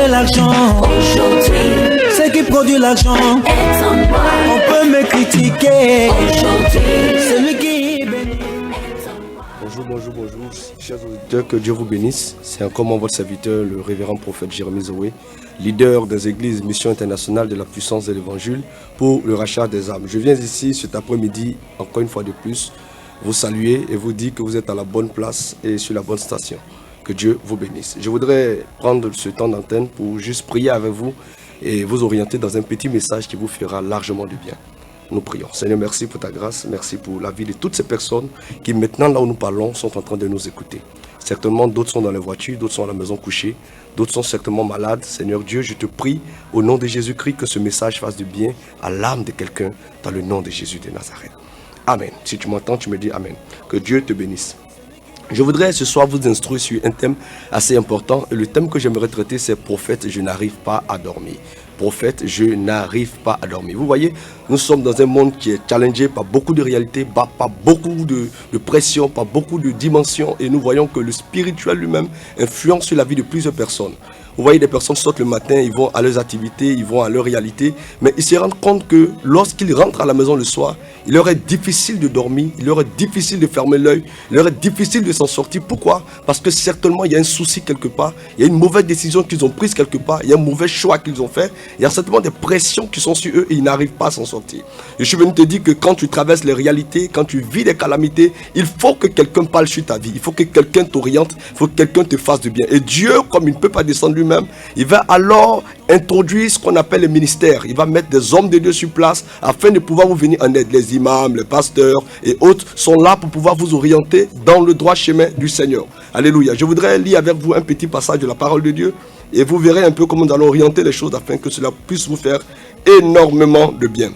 fait l'argent, aujourd'hui, ce qui produit l'argent, est en moi, on peut me critiquer, aujourd'hui, celui qui bénit. Bonjour, chers auditeurs, que Dieu vous bénisse. C'est encore moi, votre serviteur, le révérend prophète Jérémie Zoé, leader des églises Mission Internationale de la Puissance de l'Évangile pour le rachat des âmes. Je viens ici cet après-midi, encore une fois de plus, vous saluer et vous dire que vous êtes à la bonne place et sur la bonne station. Que Dieu vous bénisse. Je voudrais prendre ce temps d'antenne pour juste prier avec vous et vous orienter dans un petit message qui vous fera largement du bien. Nous prions. Seigneur, merci pour ta grâce, merci pour la vie de toutes ces personnes qui maintenant, là où nous parlons, sont en train de nous écouter. Certainement, d'autres sont dans les voitures, d'autres sont à la maison couchés, d'autres sont certainement malades. Seigneur Dieu, je te prie, au nom de Jésus-Christ, que ce message fasse du bien à l'âme de quelqu'un, dans le nom de Jésus de Nazareth. Amen. Si tu m'entends, tu me dis Amen. Que Dieu te bénisse. Je voudrais ce soir vous instruire sur un thème assez important. Et le thème que j'aimerais traiter, c'est « Prophète, je n'arrive pas à dormir ». Prophète, je n'arrive pas à dormir. Vous voyez, nous sommes dans un monde qui est challengé par beaucoup de réalités, par beaucoup de pression, par beaucoup de dimensions. Et nous voyons que le spirituel lui-même influence sur la vie de plusieurs personnes. Vous voyez, des personnes sortent le matin, ils vont à leurs activités, ils vont à leur réalité. Mais ils se rendent compte que lorsqu'ils rentrent à la maison le soir, il leur est difficile de dormir, il leur est difficile de fermer l'œil, il leur est difficile de s'en sortir. Pourquoi? Parce que certainement il y a un souci quelque part, il y a une mauvaise décision qu'ils ont prise quelque part, il y a un mauvais choix qu'ils ont fait, il y a certainement des pressions qui sont sur eux et ils n'arrivent pas à s'en sortir. Je suis venu te dire que quand tu traverses les réalités, quand tu vis des calamités, il faut que quelqu'un parle sur ta vie, il faut que quelqu'un t'oriente, il faut que quelqu'un te fasse du bien. Et Dieu, comme il ne peut pas descendre lui-même, il va alors introduire ce qu'on appelle le ministère. Il va mettre des hommes de Dieu sur place afin de pouvoir vous venir en aide. Les imams, les pasteurs et autres sont là pour pouvoir vous orienter dans le droit chemin du Seigneur. Alléluia. Je voudrais lire avec vous un petit passage de la parole de Dieu et vous verrez un peu comment nous allons orienter les choses afin que cela puisse vous faire énormément de bien.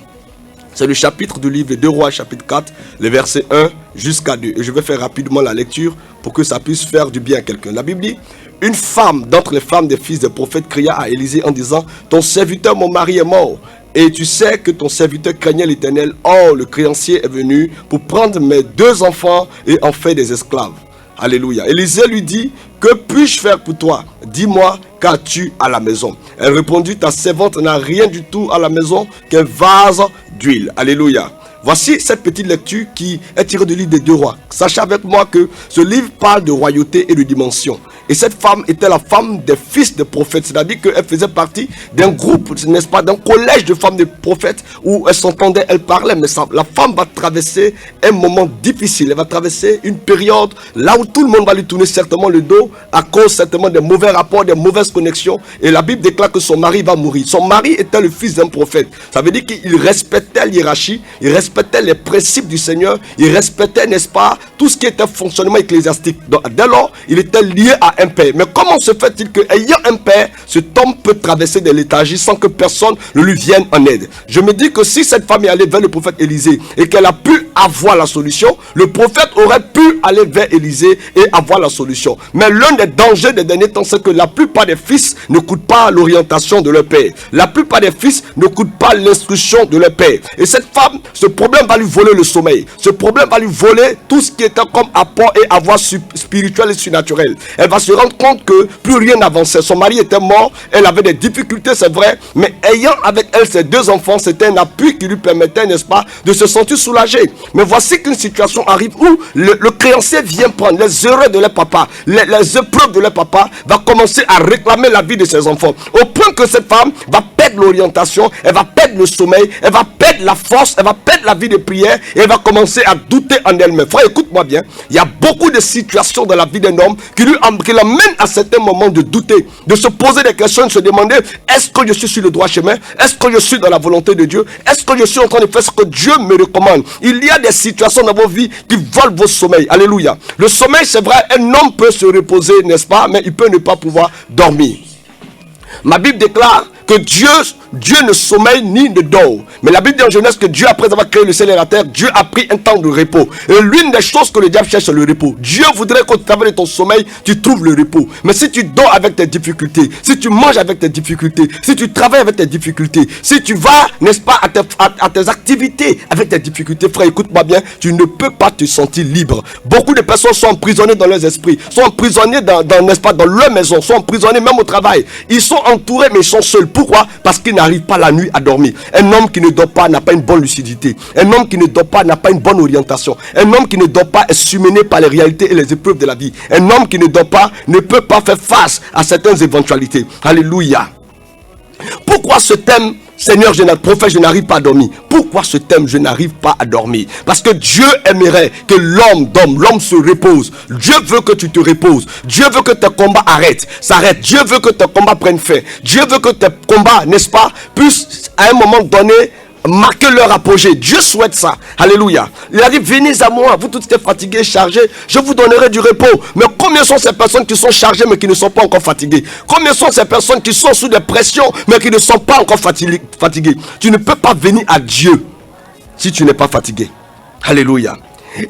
C'est le chapitre du livre de 2 Rois, chapitre 4, les versets 1 jusqu'à 2. Et je vais faire rapidement la lecture pour que ça puisse faire du bien à quelqu'un. La Bible dit: une femme d'entre les femmes des fils des prophètes cria à Élisée en disant: ton serviteur, mon mari, est mort. Et tu sais que ton serviteur craignait l'Éternel. Or, le créancier est venu pour prendre mes 2 enfants et en faire des esclaves. Alléluia. Élisée lui dit: que puis-je faire pour toi? Dis-moi, qu'as-tu à la maison? Elle répondit: ta servante n'a rien du tout à la maison qu'un vase d'huile. Alléluia. Voici cette petite lecture qui est tirée du livre des 2 Rois. Sachez avec moi que ce livre parle de royauté et de dimension. Et cette femme était la femme des fils des prophètes. C'est-à-dire qu'elle faisait partie d'un groupe, n'est-ce pas, d'un collège de femmes de prophètes où elle s'entendait, elle parlait. Mais la femme va traverser un moment difficile. Elle va traverser une période là où tout le monde va lui tourner certainement le dos à cause certainement des mauvais rapports, des mauvaises connexions. Et la Bible déclare que son mari va mourir. Son mari était le fils d'un prophète. Ça veut dire qu'il respectait l'hiérarchie, il respectait les principes du Seigneur, il respectait, n'est-ce pas, tout ce qui était fonctionnement ecclésiastique. Donc, dès lors, il était lié à un père. Mais comment se fait-il que, ayant un père, cet homme peut traverser des léthargies sans que personne ne lui vienne en aide? Je me dis que si cette femme est allée vers le prophète Élisée et qu'elle a pu avoir la solution, le prophète aurait pu aller vers Élisée et avoir la solution. Mais l'un des dangers des derniers temps, c'est que la plupart des fils n'écoutent pas l'orientation de leur père. La plupart des fils n'écoutent pas l'instruction de leur père. Et cette femme, ce problème va lui voler le sommeil. Ce problème va lui voler tout ce qui était comme apport et avoir spirituel et surnaturel. Elle va se rendre compte que plus rien n'avançait. Son mari était mort, elle avait des difficultés, c'est vrai, mais ayant avec elle ses 2 enfants, c'était un appui qui lui permettait, n'est-ce pas, de se sentir soulagé. Mais voici qu'une situation arrive où le créancier vient prendre les erreurs de leur papa, les épreuves de leur papa, va commencer à réclamer la vie de ses enfants. Au point que cette femme va perdre l'orientation, elle va perdre le sommeil, elle va perdre la force, elle va perdre la vie de prière et elle va commencer à douter en elle-même. Frère, écoute-moi bien, il y a beaucoup de situations dans la vie d'un homme qui l'amènent à certains moments de douter, de se poser des questions, de se demander: est-ce que je suis sur le droit chemin? Est-ce que je suis dans la volonté de Dieu? Est-ce que je suis en train de faire ce que Dieu me recommande? Il y a des situations dans vos vies qui volent vos sommeils. Alléluia. Le sommeil, c'est vrai, un homme peut se reposer, n'est-ce pas, mais il peut ne pas pouvoir dormir. Ma Bible déclare que Dieu Dieu ne sommeille ni ne dort. Mais la Bible dit en Genèse que Dieu, après avoir créé le ciel et la terre, Dieu a pris un temps de repos. Et l'une des choses que le diable cherche, c'est le repos. Dieu voudrait qu'au travers de ton sommeil, tu trouves le repos. Mais si tu dors avec tes difficultés, si tu manges avec tes difficultés, si tu travailles avec tes difficultés, si tu vas, n'est-ce pas, à tes activités avec tes difficultés, frère, écoute-moi bien, tu ne peux pas te sentir libre. Beaucoup de personnes sont emprisonnées dans leurs esprits, sont emprisonnées n'est-ce pas, dans leur maison, sont emprisonnés même au travail. Ils sont entourés mais ils sont seuls. Pourquoi? Parce qu'ils n'arrivent pas la nuit à dormir. Un homme qui ne dort pas n'a pas une bonne lucidité. Un homme qui ne dort pas n'a pas une bonne orientation. Un homme qui ne dort pas est submergé par les réalités et les épreuves de la vie. Un homme qui ne dort pas ne peut pas faire face à certaines éventualités. Alléluia. Pourquoi ce thème, Seigneur, prophète, je n'arrive pas à dormir? Pourquoi ce thème, je n'arrive pas à dormir? Parce que Dieu aimerait que l'homme dorme, l'homme se repose. Dieu veut que tu te reposes. Dieu veut que tes combats s'arrêtent. Dieu veut que tes combats prennent fin. Dieu veut que tes combats, n'est-ce pas, puissent à un moment donné marquer leur apogée. Dieu souhaite ça. Alléluia. Il a dit, venez à moi, vous tous êtes fatigués, chargés, je vous donnerai du repos. Mais combien sont ces personnes qui sont chargées mais qui ne sont pas encore fatiguées? Combien sont ces personnes qui sont sous des pressions mais qui ne sont pas encore fatiguées? Tu ne peux pas venir à Dieu si tu n'es pas fatigué. Alléluia.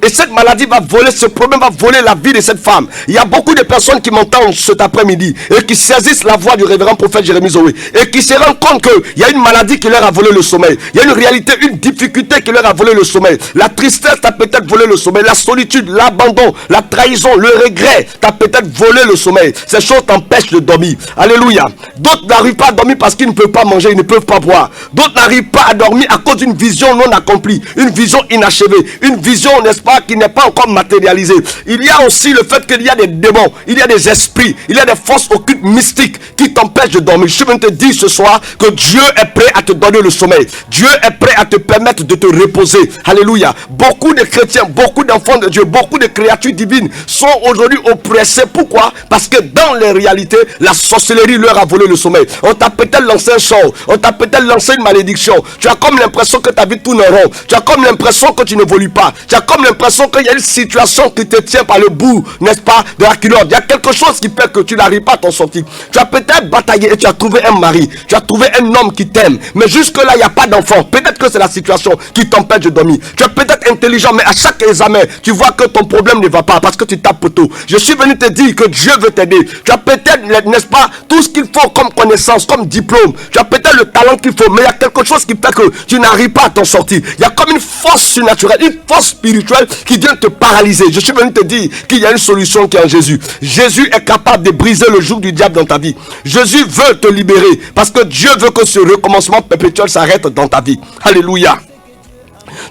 Et cette maladie va voler, ce problème va voler la vie de cette femme. Il y a beaucoup de personnes qui m'entendent cet après-midi et qui saisissent la voix du révérend prophète Jérémie Zoé et qui se rendent compte qu'il y a une maladie qui leur a volé le sommeil. Il y a une réalité, une difficulté qui leur a volé le sommeil. La tristesse t'a peut-être volé le sommeil. La solitude, l'abandon, la trahison, le regret t'a peut-être volé le sommeil. Ces choses t'empêchent de dormir. Alléluia. D'autres n'arrivent pas à dormir parce qu'ils ne peuvent pas manger, ils ne peuvent pas boire. D'autres n'arrivent pas à dormir à cause d'une vision non accomplie, une vision inachevée, une vision, n'est-ce pas, qui n'est pas encore matérialisée. Il y a aussi le fait qu'il y a des démons, il y a des esprits, il y a des forces occultes mystiques qui t'empêchent de dormir. Je veux te dire ce soir que Dieu est prêt à te donner le sommeil. Dieu est prêt à te permettre de te reposer. Alléluia. Beaucoup de chrétiens, beaucoup d'enfants de Dieu, beaucoup de créatures divines sont aujourd'hui oppressés. Pourquoi? Parce que dans les réalités, la sorcellerie leur a volé le sommeil. On t'a peut-être lancé un sort, on t'a peut-être lancé une malédiction. Tu as comme l'impression que ta vie tourne en rond. Tu as comme l'impression que tu n'évolues pas. Tu as comme l'impression qu'il y a une situation qui te tient par le bout, n'est-ce pas, de la culotte. Il y a quelque chose qui fait que tu n'arrives pas à t'en sortir. Tu as peut-être bataillé et tu as trouvé un mari. Tu as trouvé un homme qui t'aime. Mais jusque-là, il n'y a pas d'enfant. Peut-être que c'est la situation qui t'empêche de dormir. Tu es peut-être intelligent, mais à chaque examen, tu vois que ton problème ne va pas parce que tu tapes poteau. Je suis venu te dire que Dieu veut t'aider. Tu as peut-être, n'est-ce pas, tout ce qu'il faut comme connaissance, comme diplôme. Tu as peut-être le talent qu'il faut, mais il y a quelque chose qui fait que tu n'arrives pas à t'en sortir. Il y a comme une force surnaturelle, une force spirituelle qui vient te paralyser. Je suis venu te dire qu'il y a une solution qui est en Jésus. Jésus est capable de briser le joug du diable dans ta vie. Jésus veut te libérer parce que Dieu veut que ce recommencement perpétuel s'arrête dans ta vie. Alléluia.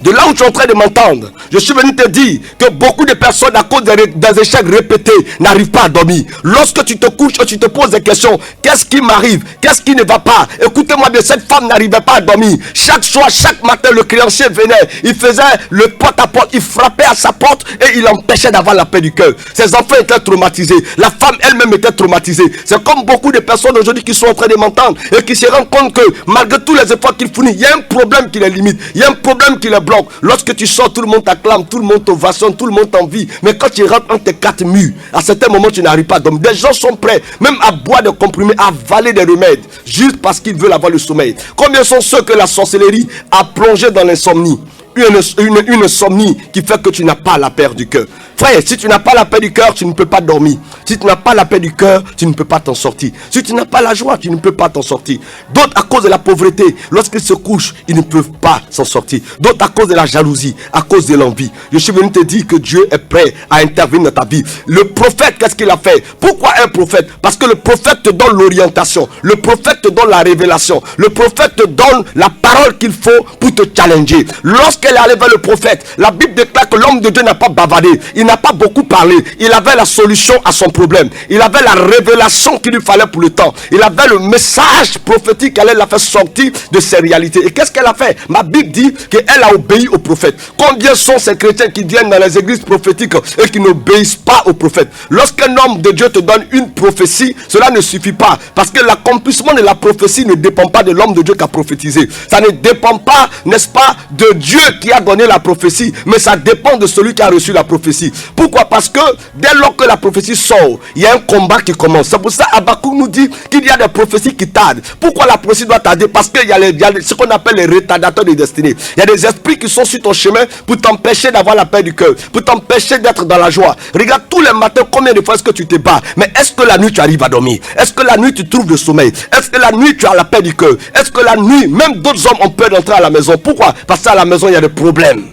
De là où tu es en train de m'entendre, je suis venu te dire que beaucoup de personnes, à cause des échecs répétés, n'arrivent pas à dormir. Lorsque tu te couches et tu te poses des questions, qu'est-ce qui m'arrive? Qu'est-ce qui ne va pas? Écoutez-moi bien, cette femme n'arrivait pas à dormir. Chaque soir, chaque matin, le créancier venait, il faisait le porte-à-porte, il frappait à sa porte et il empêchait d'avoir la paix du cœur. Ses enfants étaient traumatisés. La femme elle-même était traumatisée. C'est comme beaucoup de personnes aujourd'hui qui sont en train de m'entendre et qui se rendent compte que malgré tous les efforts qu'ils fournissent, il y a un problème qui les limite. Il y a un problème qui les bloque. Lorsque tu sors, tout le monde t'acclame, tout le monde t'ovationne, tout le monde t'envie. Mais quand tu rentres entre tes quatre murs, à certains moments, tu n'arrives pas à dormir. Des gens sont prêts, même à boire des comprimés, à avaler des remèdes, juste parce qu'ils veulent avoir le sommeil. Combien sont ceux que la sorcellerie a plongé dans l'insomnie? Une insomnie qui fait que tu n'as pas la paix du cœur. Frère, si tu n'as pas la paix du cœur, tu ne peux pas dormir. Si tu n'as pas la paix du cœur, tu ne peux pas t'en sortir. Si tu n'as pas la joie, tu ne peux pas t'en sortir. D'autres, à cause de la pauvreté, lorsqu'ils se couchent, ils ne peuvent pas s'en sortir. D'autres, à cause de la jalousie, à cause de l'envie. Je suis venu te dire que Dieu est prêt à intervenir dans ta vie. Le prophète, qu'est-ce qu'il a fait? Pourquoi un prophète? Parce que le prophète te donne l'orientation. Le prophète te donne la révélation. Le prophète te donne la parole qu'il faut pour te challenger. Lorsqu'elle est allée vers le prophète, la Bible déclare que l'homme de Dieu n'a pas bavardé. Il n'a pas beaucoup parlé. Il avait la solution à son problème. Il avait la révélation qu'il lui fallait pour le temps. Il avait le message prophétique qui allait la faire sortir de ses réalités. Et qu'est-ce qu'elle a fait? Ma Bible dit qu'elle a obéi au prophète. Combien sont ces chrétiens qui viennent dans les églises prophétiques et qui n'obéissent pas au prophète? Lorsqu'un homme de Dieu te donne une prophétie, cela ne suffit pas. Parce que l'accomplissement de la prophétie ne dépend pas de l'homme de Dieu qui a prophétisé. Ça ne dépend pas, n'est-ce pas, de Dieu qui a donné la prophétie, mais ça dépend de celui qui a reçu la prophétie. Pourquoi? Parce que dès lors que la prophétie sort, il y a un combat qui commence. C'est pour ça Habakkuk nous dit qu'il y a des prophéties qui tardent. Pourquoi la prophétie doit tarder? Parce qu'il y a ce qu'on appelle les retardateurs de destinée. Il y a des esprits qui sont sur ton chemin pour t'empêcher d'avoir la paix du cœur, pour t'empêcher d'être dans la joie. Regarde tous les matins combien de fois est-ce que tu te bats. Mais est-ce que la nuit tu arrives à dormir? Est-ce que la nuit tu trouves le sommeil? Est-ce que la nuit tu as la paix du cœur? Est-ce que la nuit, même d'autres hommes ont peur d'entrer à la maison? Pourquoi? Parce qu'à la maison il y a des problèmes.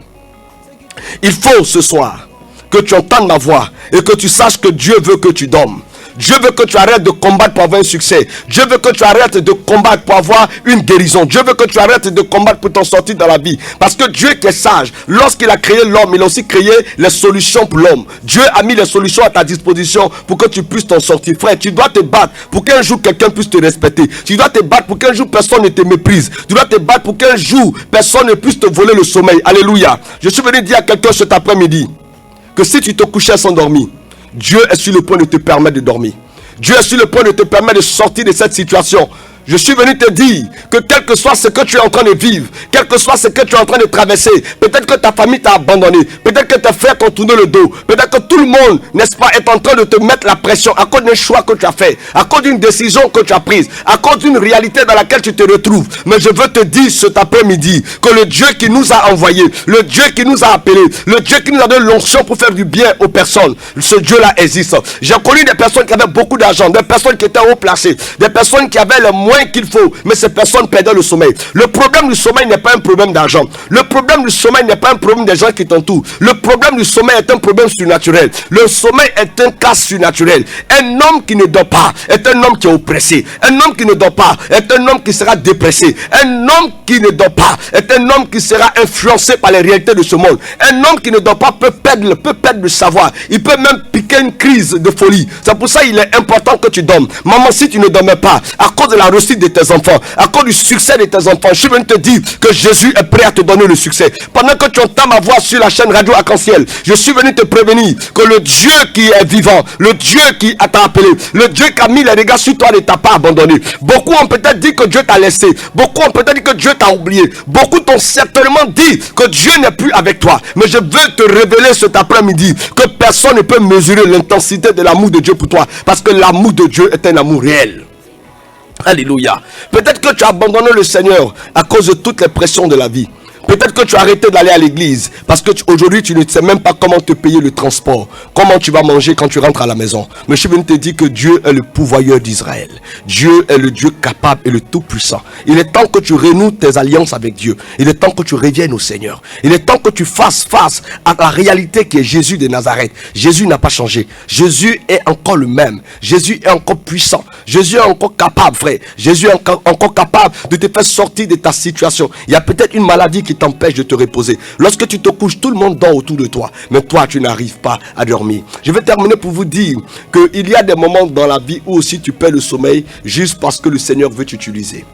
Il faut ce soir que tu entendes ma voix et que tu saches que Dieu veut que tu dormes. Dieu veut que tu arrêtes de combattre pour avoir un succès. Dieu veut que tu arrêtes de combattre pour avoir une guérison. Dieu veut que tu arrêtes de combattre pour t'en sortir dans la vie. Parce que Dieu qui est sage, lorsqu'il a créé l'homme, il a aussi créé les solutions pour l'homme. Dieu a mis les solutions à ta disposition pour que tu puisses t'en sortir. Frère, tu dois te battre pour qu'un jour quelqu'un puisse te respecter. Tu dois te battre pour qu'un jour personne ne te méprise. Tu dois te battre pour qu'un jour personne ne puisse te voler le sommeil. Alléluia. Je suis venu dire à quelqu'un cet après-midi que si tu te couchais sans dormir, Dieu est sur le point de te permettre de dormir. Dieu est sur le point de te permettre de sortir de cette situation. Je suis venu te dire que quel que soit ce que tu es en train de vivre, quel que soit ce que tu es en train de traverser, peut-être que ta famille t'a abandonné, peut-être que tes frères t'ont tourné le dos, peut-être que tout le monde, n'est-ce pas, est en train de te mettre la pression à cause d'un choix que tu as fait, à cause d'une décision que tu as prise, à cause d'une réalité dans laquelle tu te retrouves. Mais je veux te dire cet après-midi que le Dieu qui nous a envoyés, le Dieu qui nous a appelés, le Dieu qui nous a donné l'onction pour faire du bien aux personnes, ce Dieu-là existe. J'ai connu des personnes qui avaient beaucoup d'argent, des personnes qui étaient haut placées, des personnes qui avaient le moyens qu'il faut, mais ces personnes perdaient le sommeil. Le problème du sommeil n'est pas un problème d'argent. Le problème du sommeil n'est pas un problème des gens qui t'entourent. Le problème du sommeil est un problème surnaturel. Le sommeil est un cas surnaturel. Un homme qui ne dort pas est un homme qui est oppressé. Un homme qui ne dort pas est un homme qui sera dépressé. Un homme qui ne dort pas est un homme qui sera influencé par les réalités de ce monde. Un homme qui ne dort pas peut perdre le savoir. Il peut même piquer une crise de folie. C'est pour ça qu'il est important que tu dormes. Maman, si tu ne dormais pas, à cause de la réussite de tes enfants, à cause du succès de tes enfants, je suis venu te dire que Jésus est prêt à te donner le succès. Pendant que tu entends ma voix sur la chaîne Radio Arc-en-Ciel, je suis venu te prévenir que le Dieu qui est vivant, le Dieu qui t'a appelé, le Dieu qui a mis les regards sur toi ne t'a pas abandonné. Beaucoup ont peut-être dit que Dieu t'a laissé, beaucoup ont peut-être dit que Dieu t'a oublié, beaucoup t'ont certainement dit que Dieu n'est plus avec toi. Mais je veux te révéler cet après-midi que personne ne peut mesurer l'intensité de l'amour de Dieu pour toi, parce que l'amour de Dieu est un amour réel. Alléluia. Peut-être que tu as abandonné le Seigneur à cause de toutes les pressions de la vie. Peut-être que tu as arrêté d'aller à l'église parce que aujourd'hui tu ne sais même pas comment te payer le transport, comment tu vas manger quand tu rentres à la maison. Mais je suis venu te dire que Dieu est le pourvoyeur d'Israël. Dieu est le Dieu capable et le tout-puissant. Il est temps que tu renoues tes alliances avec Dieu. Il est temps que tu reviennes au Seigneur. Il est temps que tu fasses face à la réalité qui est Jésus de Nazareth. Jésus n'a pas changé. Jésus est encore le même. Jésus est encore puissant. Jésus est encore capable, frère. Jésus est encore capable de te faire sortir de ta situation. Il y a peut-être une maladie qui t'empêche de te reposer. Lorsque tu te couches, tout le monde dort autour de toi, mais toi tu n'arrives pas à dormir. Je vais terminer pour vous dire qu'il y a des moments dans la vie où aussi tu perds le sommeil juste parce que le Seigneur veut t'utiliser.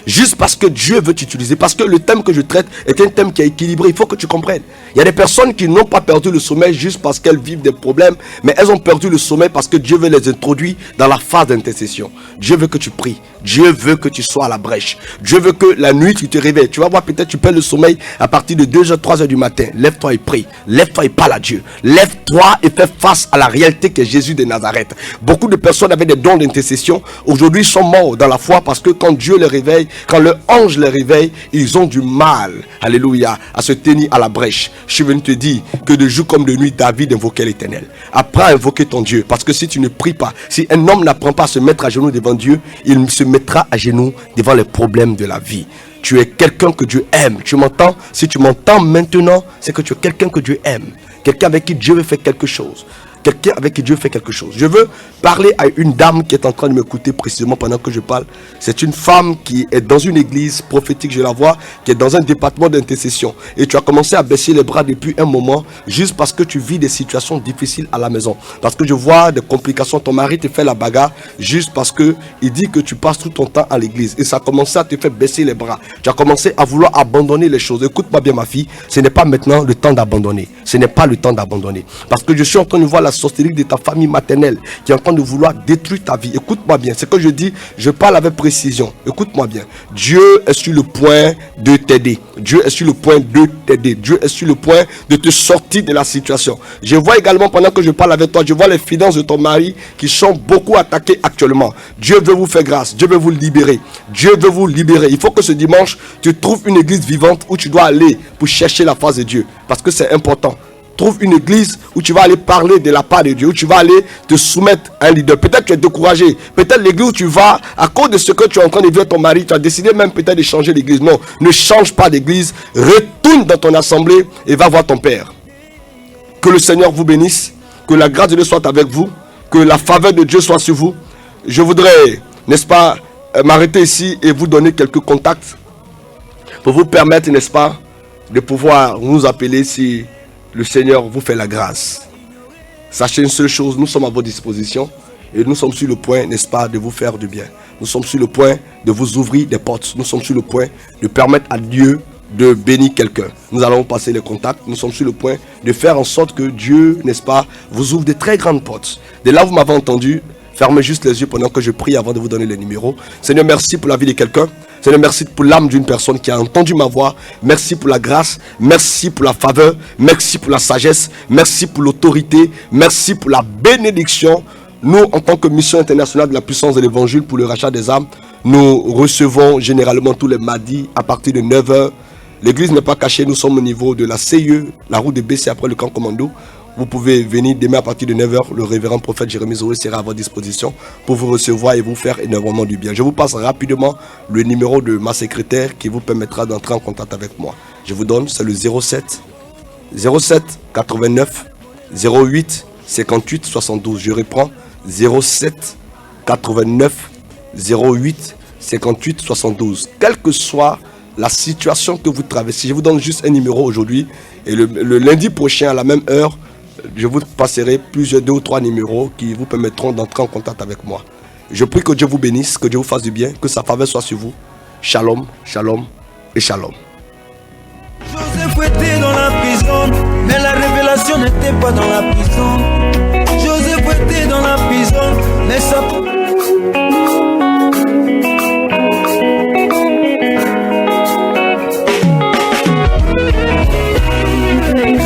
Juste parce que Dieu veut t'utiliser. Parce que le thème que je traite est un thème qui est équilibré. Il faut que tu comprennes. Il y a des personnes qui n'ont pas perdu le sommeil juste parce qu'elles vivent des problèmes, mais elles ont perdu le sommeil parce que Dieu veut les introduire dans la phase d'intercession. Dieu veut que tu pries. Dieu veut que tu sois à la brèche. Dieu veut que la nuit tu te réveilles. Tu vas voir, peut-être tu perds le sommeil à partir de 2h, 3h du matin. Lève-toi et prie. Lève-toi et parle à Dieu. Lève-toi et fais face à la réalité qu'est Jésus de Nazareth. Beaucoup de personnes avaient des dons d'intercession. Aujourd'hui sont morts dans la foi parce que quand Dieu les réveille, quand le ange les réveille, ils ont du mal, alléluia, à se tenir à la brèche. Je suis venu te dire que de jour comme de nuit, David invoquait l'Éternel. Apprends à invoquer ton Dieu, parce que si tu ne pries pas, si un homme n'apprend pas à se mettre à genoux devant Dieu, il se mettra à genoux devant les problèmes de la vie. Tu es quelqu'un que Dieu aime. Tu m'entends? Si tu m'entends maintenant, c'est que tu es quelqu'un que Dieu aime. Quelqu'un avec qui Dieu veut faire quelque chose. Quelqu'un avec qui Dieu fait quelque chose. Je veux parler à une dame qui est en train de m'écouter précisément pendant que je parle. C'est une femme qui est dans une église prophétique, je la vois, qui est dans un département d'intercession. Et tu as commencé à baisser les bras depuis un moment, juste parce que tu vis des situations difficiles à la maison. Parce que je vois des complications. Ton mari te fait la bagarre juste parce que il dit que tu passes tout ton temps à l'église. Et ça a commencé à te faire baisser les bras. Tu as commencé à vouloir abandonner les choses. Écoute-moi bien, ma fille. Ce n'est pas maintenant le temps d'abandonner. Ce n'est pas le temps d'abandonner. Parce que je suis en train de voir la sorcellerie de ta famille maternelle qui est en train de vouloir détruire ta vie. Écoute-moi bien, ce que je dis, je parle avec précision. Écoute-moi bien. Dieu est sur le point de t'aider. Dieu est sur le point de t'aider. Dieu est sur le point de te sortir de la situation. Je vois également, pendant que je parle avec toi, je vois les finances de ton mari qui sont beaucoup attaquées actuellement. Dieu veut vous faire grâce. Dieu veut vous libérer. Dieu veut vous libérer. Il faut que ce dimanche, tu trouves une église vivante où tu dois aller pour chercher la face de Dieu. Parce que c'est important. Trouve une église où tu vas aller parler de la part de Dieu, où tu vas aller te soumettre à un leader. Peut-être que tu es découragé. Peut-être l'église où tu vas, à cause de ce que tu es en train de vivre ton mari, tu as décidé même peut-être de changer l'église. Non, ne change pas d'église. Retourne dans ton assemblée et va voir ton Père. Que le Seigneur vous bénisse. Que la grâce de Dieu soit avec vous. Que la faveur de Dieu soit sur vous. Je voudrais, n'est-ce pas, m'arrêter ici et vous donner quelques contacts pour vous permettre, n'est-ce pas, de pouvoir nous appeler si le Seigneur vous fait la grâce. Sachez une seule chose, nous sommes à votre disposition et nous sommes sur le point, n'est-ce pas, de vous faire du bien. Nous sommes sur le point de vous ouvrir des portes. Nous sommes sur le point de permettre à Dieu de bénir quelqu'un. Nous allons passer les contacts. Nous sommes sur le point de faire en sorte que Dieu, n'est-ce pas, vous ouvre de très grandes portes. De là, vous m'avez entendu. Fermez juste les yeux pendant que je prie avant de vous donner les numéros. Seigneur, merci pour la vie de quelqu'un. Seigneur, merci pour l'âme d'une personne qui a entendu ma voix. Merci pour la grâce. Merci pour la faveur. Merci pour la sagesse. Merci pour l'autorité. Merci pour la bénédiction. Nous, en tant que mission internationale de la puissance de l'évangile pour le rachat des âmes, nous recevons généralement tous les mardis à partir de 9h. L'église n'est pas cachée. Nous sommes au niveau de la CIE, la route de BC après le camp commando. Vous pouvez venir demain à partir de 9h. Le révérend prophète Jérémie Zoé sera à votre disposition pour vous recevoir et vous faire énormément du bien. Je vous passe rapidement le numéro de ma secrétaire qui vous permettra d'entrer en contact avec moi. Je vous donne, c'est le 07 89 08 58 72. Je reprends, 07 89 08 58 72. Quelle que soit la situation que vous traversez, je vous donne juste un numéro aujourd'hui et le lundi prochain à la même heure, je vous passerai deux ou trois numéros qui vous permettront d'entrer en contact avec moi. Je prie que Dieu vous bénisse, que Dieu vous fasse du bien, que sa faveur soit sur vous. Shalom, shalom et shalom. Joseph était dans la prison, mais la révélation n'était pas dans la prison. Joseph était dans la prison, mais ça...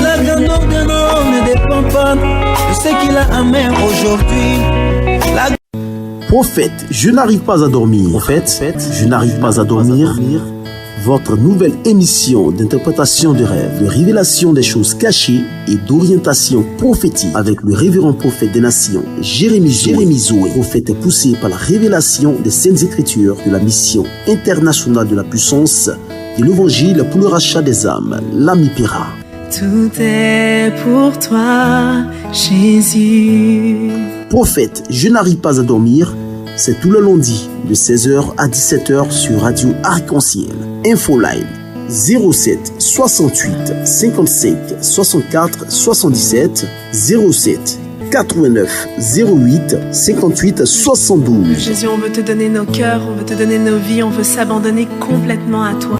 La grandeur d'un homme ne dépend pas de ce qu'il a à main aujourd'hui. Prophète, je n'arrive pas à dormir. Prophète, je n'arrive pas à dormir. Votre nouvelle émission d'interprétation de rêves, de révélation des choses cachées et d'orientation prophétique avec le révérend prophète des nations, Jérémie Zoé. Prophète poussé par la révélation des Saintes Écritures de la mission internationale de la puissance de l'évangile pour le rachat des âmes, l'AMIPERA. Tout est pour toi, Jésus. Prophète, je n'arrive pas à dormir. C'est tout le lundi de 16h à 17h sur Radio Arc-en-Ciel. Infoline 07 68 55 64 77 07 89 08 58 72. Jésus, on veut te donner nos cœurs, on veut te donner nos vies, on veut s'abandonner complètement à toi.